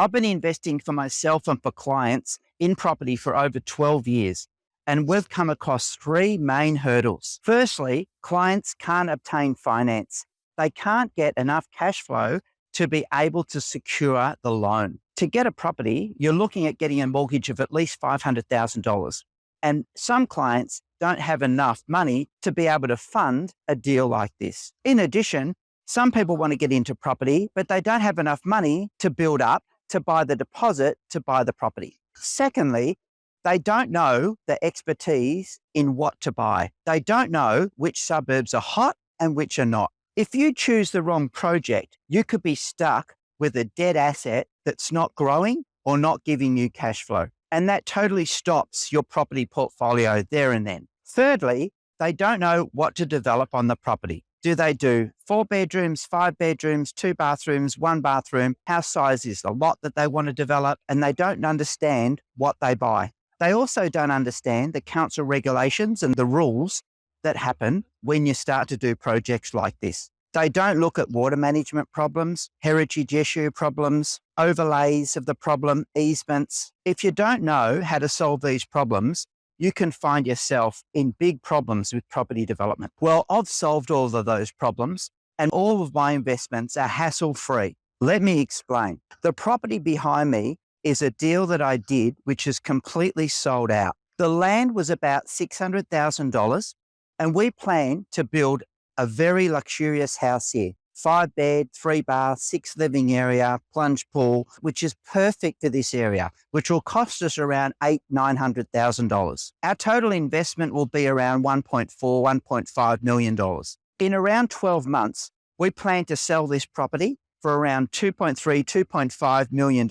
I've been investing for myself and for clients in property for over 12 years, and we've come across three main hurdles. Firstly, clients can't obtain finance. They can't get enough cash flow to be able to secure the loan. To get a property, you're looking at getting a mortgage of at least $500,000. And some clients don't have enough money to be able to fund a deal like this. In addition, some people want to get into property, but they don't have enough money to build up to buy the deposit to buy the property. Secondly, they don't know the expertise in what to buy. They don't know which suburbs are hot and which are not. If you choose the wrong project, you could be stuck with a dead asset that's not growing or not giving you cash flow. And that totally stops your property portfolio there and then. Thirdly, they don't know what to develop on the property. Do they do 4 bedrooms, 5 bedrooms, 2 bathrooms, 1 bathroom? How size is the lot that they want to develop? And they don't understand what they buy. They also don't understand the council regulations and the rules that happen when you start to do projects like this. They don't look at water management problems, heritage issue problems, overlays of the problem, easements. If you don't know how to solve these problems, you can find yourself in big problems with property development. Well, I've solved all of those problems and all of my investments are hassle-free. Let me explain. The property behind me is a deal that I did, which is completely sold out. The land was about $600,000 and we plan to build a very luxurious house here. 5 bed, 3 bath, 6 living area, plunge pool, which is perfect for this area, which will cost us around $900,000. Our total investment will be around $1.5 million. In around 12 months, we plan to sell this property for around $2.5 million.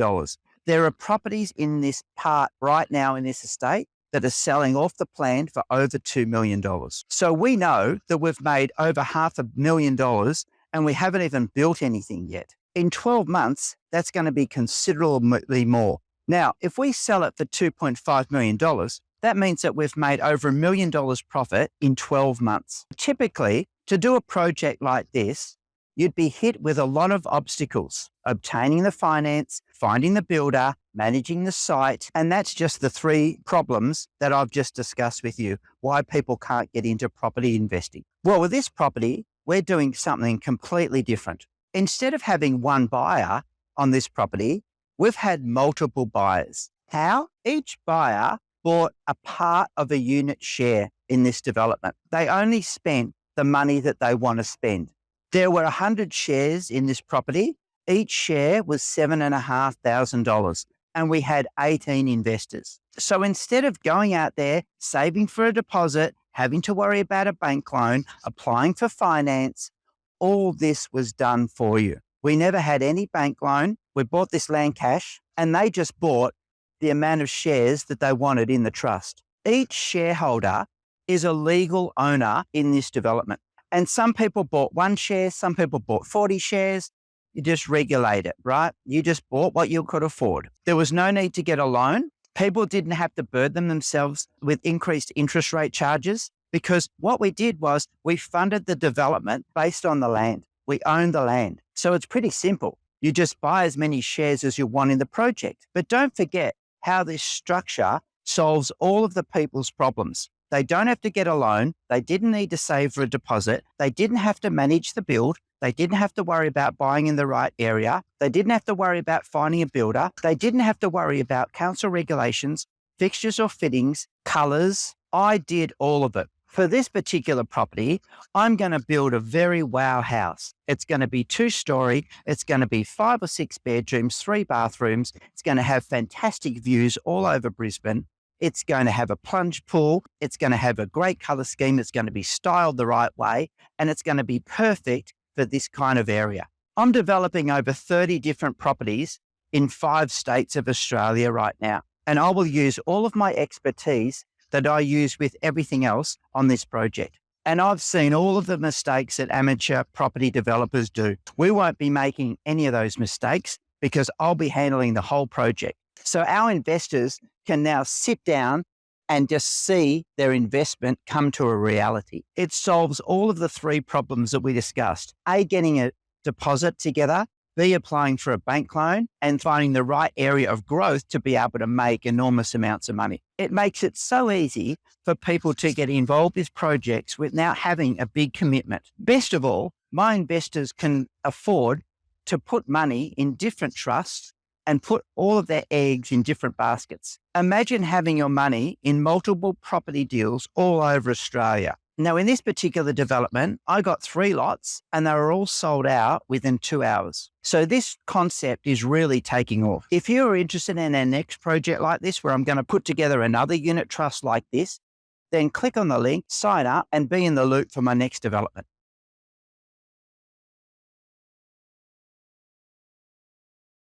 There are properties in this part right now in this estate that are selling off the plan for over $2 million. So we know that we've made over $500,000 and we haven't even built anything yet. In 12 months, that's going to be considerably more. Now, if we sell it for $2.5 million, that means that we've made over $1 million profit in 12 months. Typically, to do a project like this, you'd be hit with a lot of obstacles: obtaining the finance, finding the builder, managing the site. And that's just the three problems that I've just discussed with you, why people can't get into property investing. Well, with this property, we're doing something completely different. Instead of having one buyer on this property, we've had multiple buyers. How? Each buyer bought a part of a unit share in this development. They only spent the money that they want to spend. There were 100 shares in this property. Each share was $7,500 and we had 18 investors. So instead of going out there, saving for a deposit, having to worry about a bank loan, applying for finance, all this was done for you. We never had any bank loan. We bought this land cash and they just bought the amount of shares that they wanted in the trust. Each shareholder is a legal owner in this development. And some people bought 1 share, some people bought 40 shares. You just regulate it, right? You just bought what you could afford. There was no need to get a loan. People didn't have to burden themselves with increased interest rate charges because what we did was we funded the development based on the land. We own the land. So it's pretty simple. You just buy as many shares as you want in the project. But don't forget how this structure solves all of the people's problems. They don't have to get a loan. They didn't need to save for a deposit. They didn't have to manage the build. They didn't have to worry about buying in the right area. They didn't have to worry about finding a builder. They didn't have to worry about council regulations, fixtures or fittings, colours. I did all of it. For this particular property, I'm going to build a very wow house. It's going to be 2-story. It's going to be 5 or 6 bedrooms, 3 bathrooms. It's going to have fantastic views all over Brisbane. It's going to have a plunge pool. It's going to have a great colour scheme. It's going to be styled the right way, and it's going to be perfect for this kind of area. I'm developing over 30 different properties in 5 states of Australia right now, and I will use all of my expertise that I use with everything else on this project. And I've seen all of the mistakes that amateur property developers do. We won't be making any of those mistakes because I'll be handling the whole project. So our investors can now sit down and just see their investment come to a reality. It solves all of the 3 problems that we discussed. A, getting a deposit together. B, applying for a bank loan, and finding the right area of growth to be able to make enormous amounts of money. It makes it so easy for people to get involved with projects without having a big commitment. Best of all, my investors can afford to put money in different trusts and put all of their eggs in different baskets. Imagine having your money in multiple property deals all over Australia. Now, in this particular development, I got 3 lots and they were all sold out within 2 hours. So this concept is really taking off. If you're interested in our next project like this, where I'm going to put together another unit trust like this, then click on the link, sign up, and be in the loop for my next development.